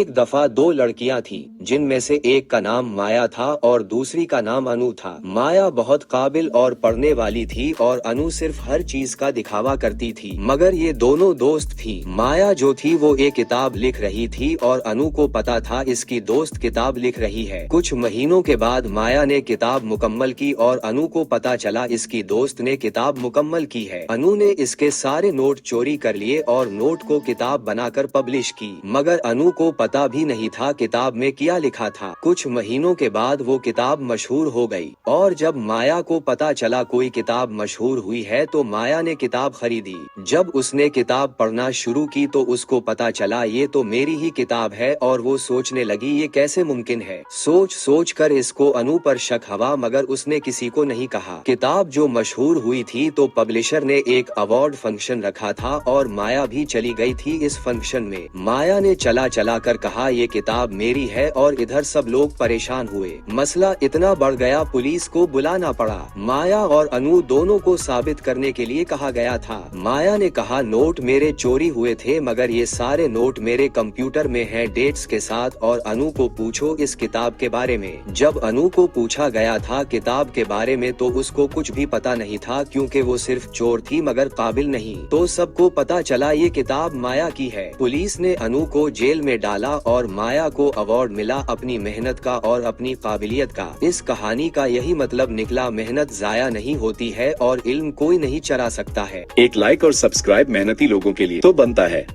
एक दफा दो लड़कियां थी जिनमें से एक का नाम माया था और दूसरी का नाम अनु था। माया बहुत काबिल और पढ़ने वाली थी और अनु सिर्फ हर चीज का दिखावा करती थी, मगर ये दोनों दोस्त थी। माया जो थी वो एक किताब लिख रही थी और अनु को पता था इसकी दोस्त किताब लिख रही है। कुछ महीनों के बाद माया ने किताब मुकम्मल की और अनु को पता चला इसकी दोस्त ने किताब मुकम्मल की है। अनु ने इसके सारे नोट चोरी कर लिए और नोट को किताब बनाकर पब्लिश की, मगर अनु को पता भी नहीं था किताब में क्या लिखा था। कुछ महीनों के बाद वो किताब मशहूर हो गई और जब माया को पता चला कोई किताब मशहूर हुई है तो माया ने किताब खरीदी। जब उसने किताब पढ़ना शुरू की तो उसको पता चला ये तो मेरी ही किताब है और वो सोचने लगी ये कैसे मुमकिन है। सोच सोच कर इसको अनु पर शक हुआ, मगर उसने किसी को नहीं कहा। किताब जो मशहूर हुई थी तो पब्लिशर ने एक अवार्ड फंक्शन रखा था और माया भी चली गई थी इस फंक्शन में। माया ने चला चला कर कहा ये किताब मेरी है और इधर सब लोग परेशान हुए। मसला इतना बढ़ गया पुलिस को बुलाना पड़ा। माया और अनु दोनों को साबित करने के लिए कहा गया था। माया ने कहा नोट मेरे चोरी हुए थे, मगर ये सारे नोट मेरे कंप्यूटर में हैं डेट्स के साथ, और अनु को पूछो इस किताब के बारे में। जब अनु को पूछा गया था किताब के बारे में तो उसको कुछ भी पता नहीं था, क्योंकि वो सिर्फ चोर थी मगर काबिल नहीं। तो सबको पता चला ये किताब माया की है। पुलिस ने अनु को जेल में डाला और माया को अवार्ड मिला अपनी मेहनत का और अपनी काबिलियत का। इस कहानी का यही मतलब निकला, मेहनत जाया नहीं होती है और इल्म कोई नहीं चरा सकता है। एक लाइक और सब्सक्राइब मेहनती लोगों के लिए तो बनता है।